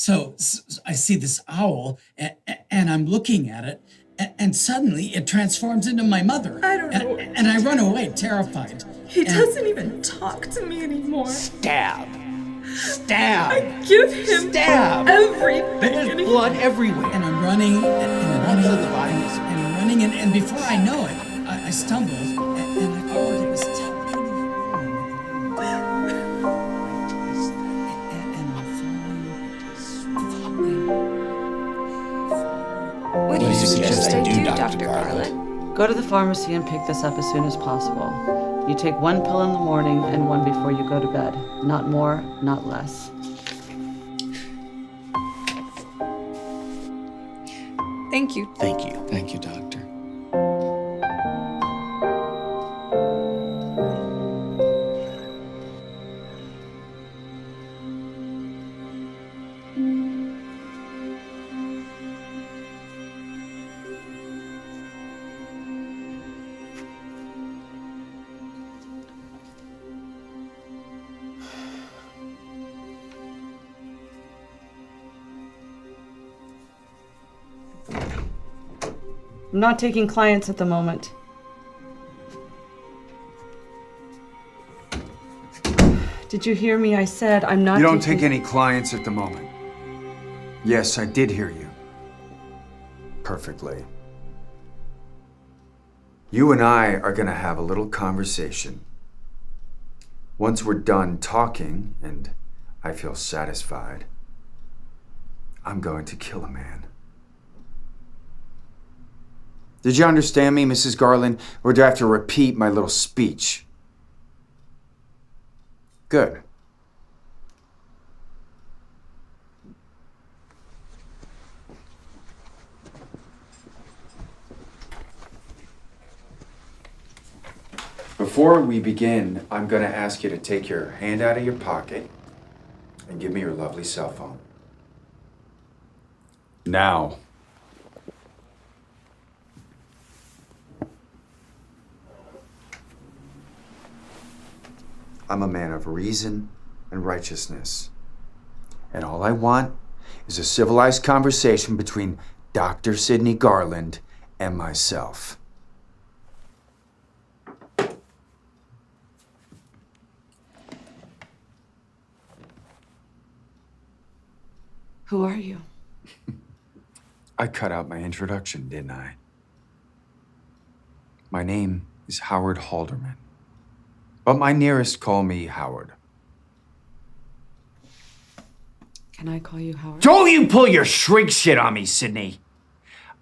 I see this owl, and I'm looking at it, and suddenly it transforms into my mother. I don't know. And I run away, terrified. He doesn't even talk to me anymore. Stab! Stab! I give him Stab! everything. There's blood everywhere. And I'm running, Lots of the bodies. and before I know it, I stumble, and I fall into this tiny room. And I'm falling. What do you suggest I do, Dr. Garland? Go to the pharmacy and pick this up as soon as possible. You take one pill in the morning and one before you go to bed. Not more, not less. Thank you. Thank you. Thank you, Doctor. I'm not taking clients at the moment. Did you hear me? I said I'm not. You don't take any clients at the moment. Yes, I did hear you. Perfectly. You and I are gonna have a little conversation. Once we're done talking, and I feel satisfied, I'm going to kill a man. Did you understand me, Mrs. Garland, or do I have to repeat my little speech? Good. Before we begin, I'm going to ask you to take your hand out of your pocket and give me your lovely cell phone. Now. I'm a man of reason and righteousness. And all I want is a civilized conversation between Dr. Sydney Garland and myself. Who are you? I cut out my introduction, didn't I? My name is Howard Halderman, but my nearest call me Howard. Can I call you Howard? Don't you pull your shrink shit on me, Sydney.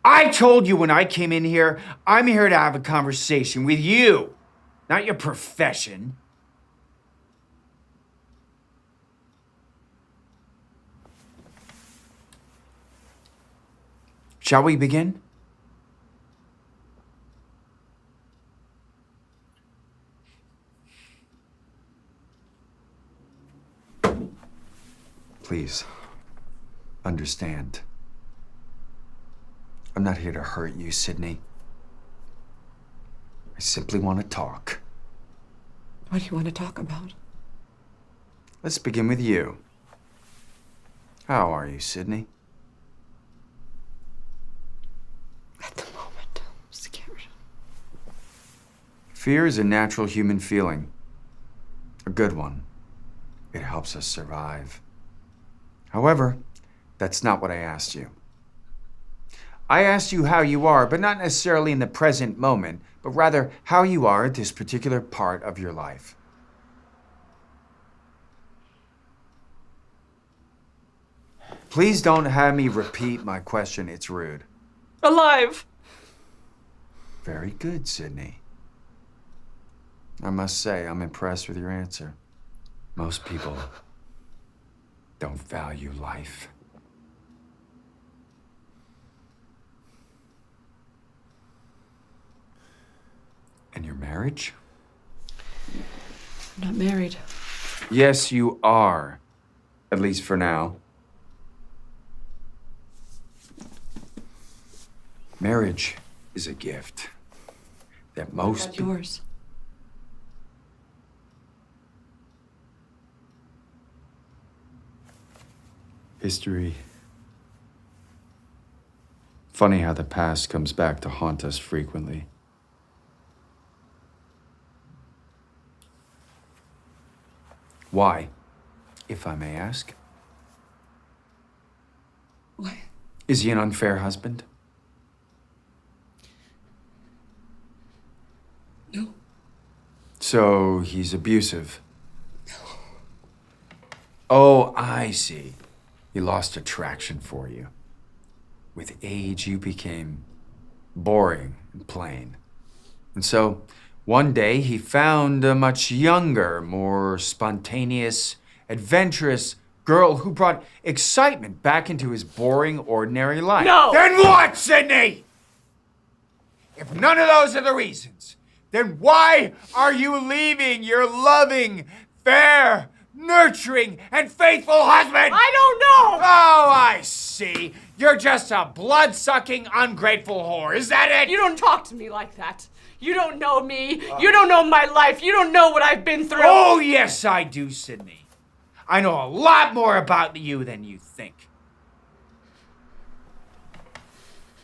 I told you when I came in here, I'm here to have a conversation with you, not your profession. Shall we begin? Please, understand. I'm not here to hurt you, Sydney. I simply want to talk. What do you want to talk about? Let's begin with you. How are you, Sydney? At the moment, I'm scared. Fear is a natural human feeling. A good one. It helps us survive. However, that's not what I asked you. I asked you how you are, but not necessarily in the present moment, but rather how you are at this particular part of your life. Please don't have me repeat my question. It's rude. Alive! Very good, Sydney. I must say, I'm impressed with your answer. Most people don't value life. And your marriage? I'm not married. Yes, you are. At least for now. Marriage is a gift that most That's yours. History. Funny how the past comes back to haunt us frequently. Why, if I may ask? Why? Is he an unfair husband? No. So he's abusive? Oh, I see. He lost attraction for you. With age, you became boring and plain. And so, one day, he found a much younger, more spontaneous, adventurous girl who brought excitement back into his boring, ordinary life. No! Then what, Sydney? If none of those are the reasons, then why are you leaving your loving, fair, nurturing, and faithful husband? I don't know! Oh, I see. You're just a blood-sucking, ungrateful whore. Is that it? You don't talk to me like that. You don't know me. You don't know my life. You don't know what I've been through. Oh, yes, I do, Sydney. I know a lot more about you than you think.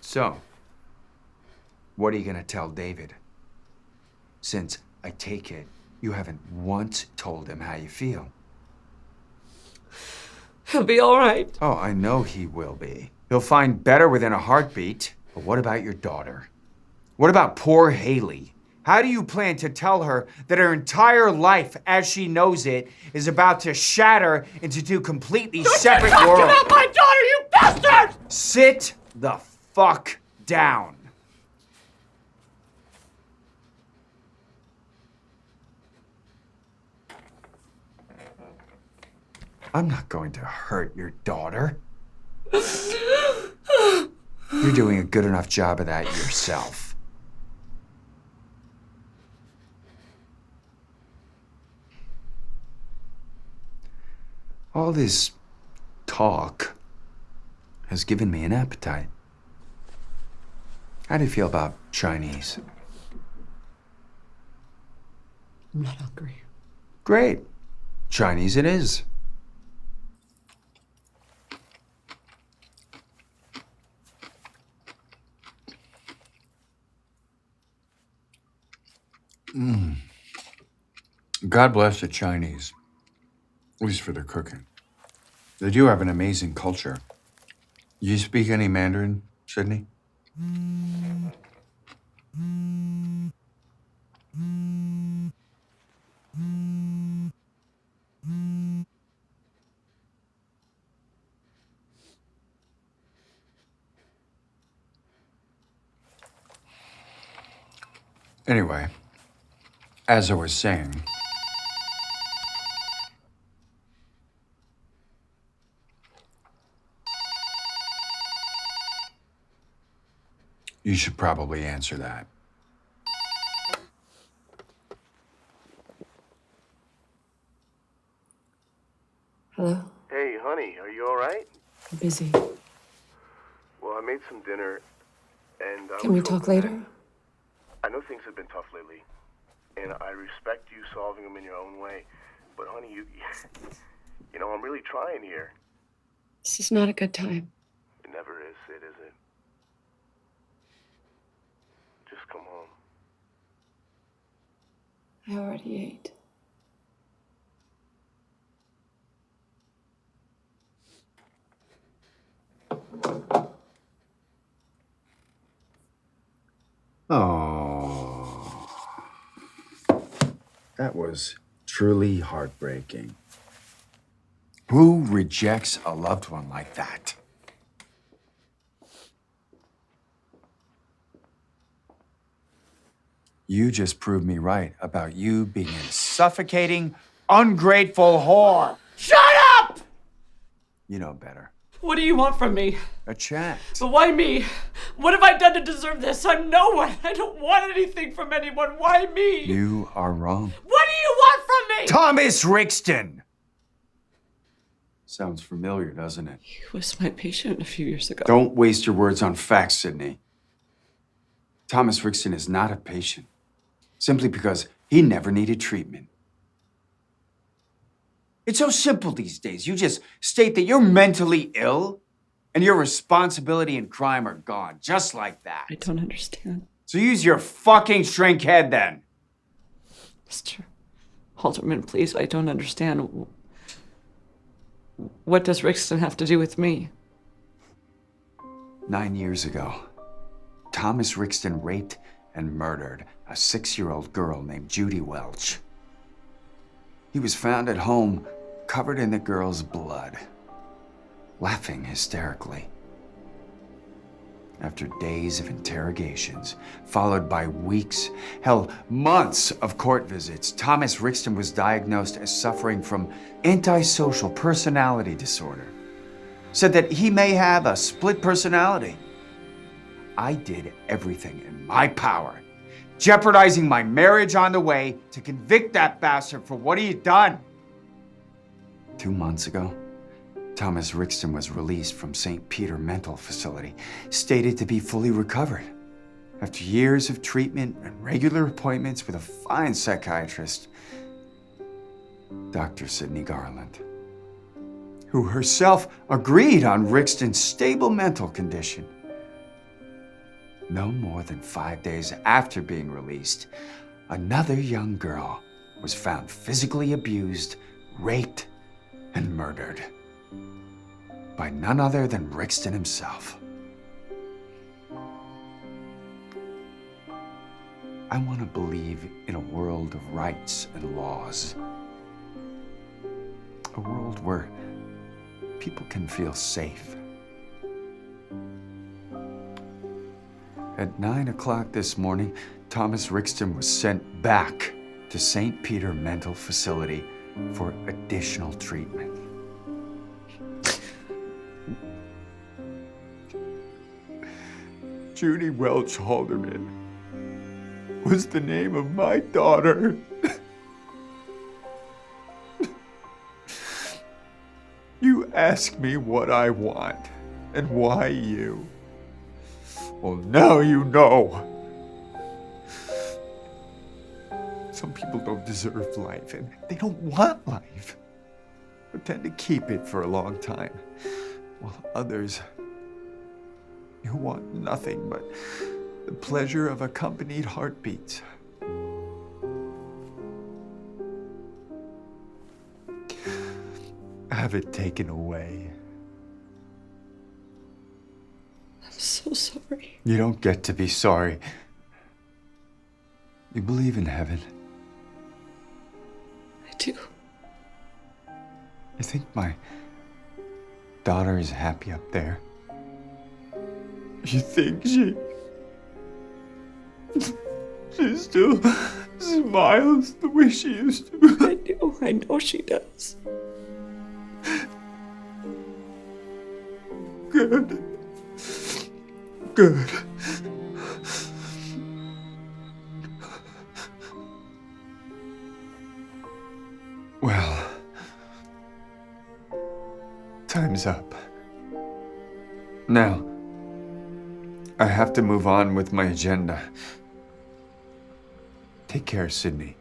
So, what are you going to tell David? Since, I take it, you haven't once told him how you feel. He'll be all right. Oh, I know he will be. He'll find better within a heartbeat. But what about your daughter? What about poor Haley? How do you plan to tell her that her entire life, as she knows it, is about to shatter into two completely separate worlds? Talk about my daughter, you bastard! Sit the fuck down. I'm not going to hurt your daughter. You're doing a good enough job of that yourself. All this talk has given me an appetite. How do you feel about Chinese? I'm not hungry. Great. Chinese it is. God bless the Chinese, at least for their cooking. They do have an amazing culture. You speak any Mandarin, Sydney? Anyway, as I was saying, you should probably answer that. Hello? Hey, honey, are you all right? I'm busy. Well, I made some dinner, and Can we talk later? I know things have been tough lately, and I respect you solving them in your own way. But, honey, you know, I'm really trying here. This is not a good time. It never is, it isn't. Just come home. I already ate. Oh, that was truly heartbreaking. Who rejects a loved one like that? You just proved me right about you being a suffocating, ungrateful whore. Shut up! You know better. What do you want from me? A chat. But why me? What have I done to deserve this? I'm no one. I don't want anything from anyone. Why me? You are wrong. What do you want from me? Thomas Rixton! Sounds familiar, doesn't it? He was my patient a few years ago. Don't waste your words on facts, Sydney. Thomas Rixton is not a patient, simply because he never needed treatment. It's so simple these days. You just state that you're mentally ill and your responsibility and crime are gone, just like that. I don't understand. So use your fucking shrink head then. Mr. Halterman, please, I don't understand. What does Rixton have to do with me? 9 years ago, Thomas Rixton raped and murdered a 6-year-old girl named Judy Welch. He was found at home, covered in the girl's blood, laughing hysterically. After days of interrogations, followed by weeks, hell, months of court visits, Thomas Rixton was diagnosed as suffering from antisocial personality disorder. Said that he may have a split personality. I did everything in my power, jeopardizing my marriage on the way to convict that bastard for what he had done. 2 months ago, Thomas Rixton was released from St. Peter Mental Facility, stated to be fully recovered. After years of treatment and regular appointments with a fine psychiatrist, Dr. Sydney Garland, who herself agreed on Rixton's stable mental condition. No more than 5 days after being released, another young girl was found physically abused, raped, and murdered by none other than Rixton himself. I want to believe in a world of rights and laws. A world where people can feel safe. At 9 o'clock this morning, Thomas Rixton was sent back to St. Peter Mental Facility for additional treatment. Judy Welch Halderman was the name of my daughter. You ask me what I want and why you. Well, now you know. Some people don't deserve life, and they don't want life, but tend to keep it for a long time, while others, you want nothing but the pleasure of accompanied heartbeats. Have it taken away. I'm so sorry. You don't get to be sorry. You believe in heaven. I do. You think my daughter is happy up there? You think she still smiles the way she used to? I know she does. Good. Good. Well, time's up. Now, I have to move on with my agenda. Take care, Sydney.